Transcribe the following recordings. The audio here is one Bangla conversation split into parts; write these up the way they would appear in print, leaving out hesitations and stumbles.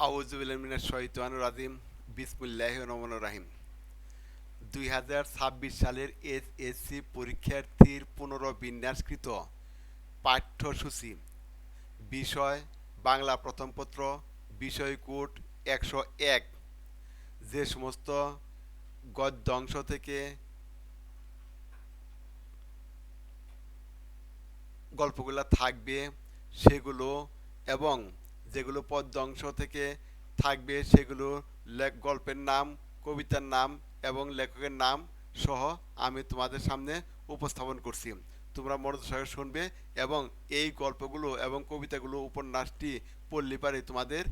আউযুবিল্লাহি মিনাশ শাইতানির রাজিম বিসমিল্লাহির রহমানির রহিম 2026 সালের এসএসসি পরীক্ষার্থীর পুনর্বিন্যাসকৃত পাঠ্যসূচি বিষয় বাংলা প্রথম পত্র বিষয় কোড 101 যে সমস্ত গদ্যাংশ থেকে গল্পগুলো থাকবে সেগুলো এবং যেগুলো পদ্যাংশ থেকে থাকবে সেগুলো গল্পের নাম, কবিতার নাম এবং লেখকের নাম সহ আমি তোমাদের সামনে উপস্থাপন করছি। তোমরা মনোযোগ সহকারে শুনবে এবং এই গল্পগুলো এবং কবিতাগুলো উপন্যাসটি পড়লে পারে তোমাদের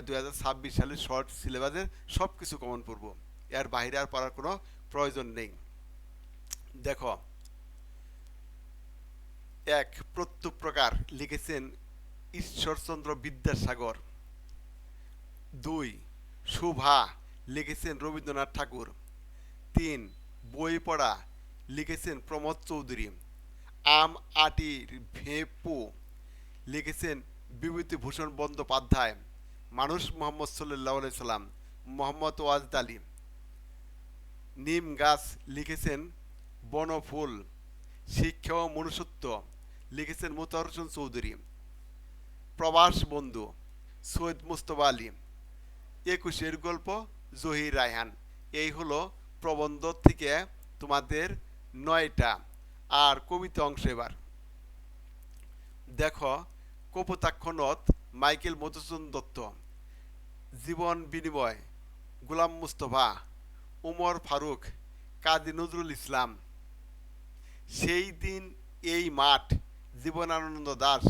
2026 সালের শর্ট সিলেবাসের সব কিছু কমন পড়ব। এর বাইরে আর পড়ার কোনো প্রয়োজন নেই। দেখো, এক প্রত্যুপকার লিখেছেন ঈশ্বরচন্দ্র বিদ্যাসাগর। 2 শুভা লিখেছেন রবীন্দ্রনাথ ঠাকুর। 3 বই পড়া লিখেছেন প্রমোদ চৌধুরী। আম আটির ভেপু লিখেছেন বিভূতিভূষণ বন্দ্যোপাধ্যায়। মানুষ মোহাম্মদ সাল্লাল্লাহু আলাইহি সাল্লাম মোহাম্মদ ওয়াজদ আলী। নিম গাছ লিখেছেন বনফুল। শিক্ষা ও মনুষ্যত্ব লিখেছেন মোতাহার হোসেন চৌধুরী। প্রবাস বন্ধু সৈয়দ মুস্তফা আলী। 21 গল্প জহির রায়হান। এই হলো প্রবন্ধ থেকে তোমাদের 9টা। আর কবিতা অংশ এবার দেখো, কপোতাক্ষ নদ মাইকেল মধুসূদন দত্ত। জীবন বিনিময় গোলাম মুস্তফা, উমর ফারুক, কাজী নজরুল ইসলাম। সেই দিন এই মাঠ জীবনানন্দ দাশ।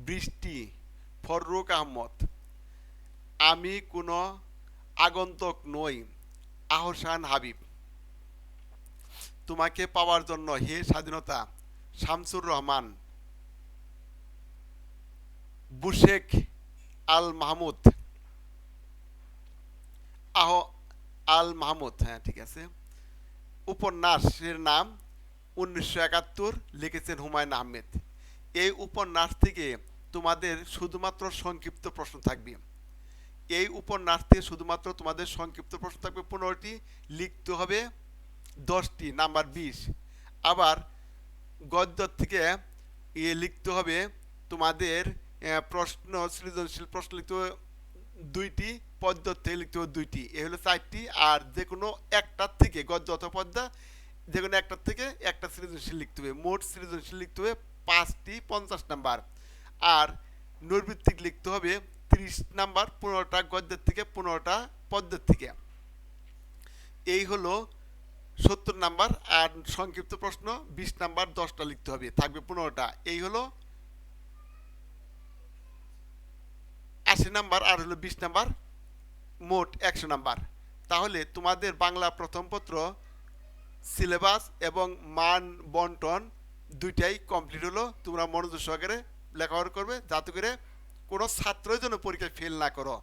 বৃষ্টি ফররুখ আহমদ। আমি কোনো আগন্তুক নই আহসান হাবিব। তোমাকে পাওয়ার জন্য হে স্বাধীনতা শামসুর রহমান। বুশেক আল মাহমুদ আহ আল মাহমুদ, হ্যাঁ ঠিক আছে। উপন্যাসের নাম 1971, লিখেছেন হুমায়ুন আহমেদ। এই উপন্যাস থেকে তোমাদের শুধুমাত্র সংক্ষিপ্ত প্রশ্ন থাকবে। এই উপন্যাস থেকে শুধুমাত্র তোমাদের সংক্ষিপ্ত প্রশ্ন থাকবে 15টি, লিখতে হবে 10টি, নাম্বার 20। আবার গদ্য থেকে লিখতে হবে তোমাদের প্রশ্ন, সৃজনশীল প্রশ্ন লিখতে হবে 2টি, পদ্য থেকে লিখতে হবে 2টি। এ হলো 4টি। আর যে কোনো একটার থেকে গদ্য অথবা পদ্য যে কোনো একটার থেকে একটা সৃজনশীল লিখতে হবে। মোট সৃজনশীল লিখতে হবে 5টি, 50 নাম্বার। আর নৈর্বৃত্তিক লিখতে হবে 30 নাম্বার, 15টা গদ্যের থেকে 15টা পদ্যের থেকে। এই হলো 70 নাম্বার। আর সংক্ষিপ্ত প্রশ্ন 20 নাম্বার, 10টা লিখতে হবে, থাকবে 15টা। এই হলো 80 নাম্বার। আর হলো 20 নাম্বার, মোট 100 নাম্বার। তাহলে তোমাদের বাংলা প্রথম পত্র সিলেবাস এবং মান বন্টন দুইটাই কমপ্লিট হলো। তোমরা মনোযোগ সহকারে লেখাপড়া করবে যাতে করে কোনো ছাত্রই যেন পরীক্ষায় ফেল না করো।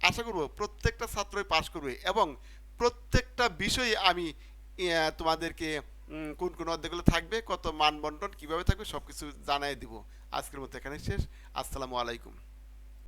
আশা করব প্রত্যেকটা ছাত্রই পাস করবে এবং প্রত্যেকটা বিষয়ে আমি তোমাদেরকে কোন কোন অধ্যায়গুলো থাকবে, কত মান বন্টন কীভাবে থাকবে সব কিছু জানাই দিব। আজকের মতো এখানে শেষ। আসসালামু আলাইকুম।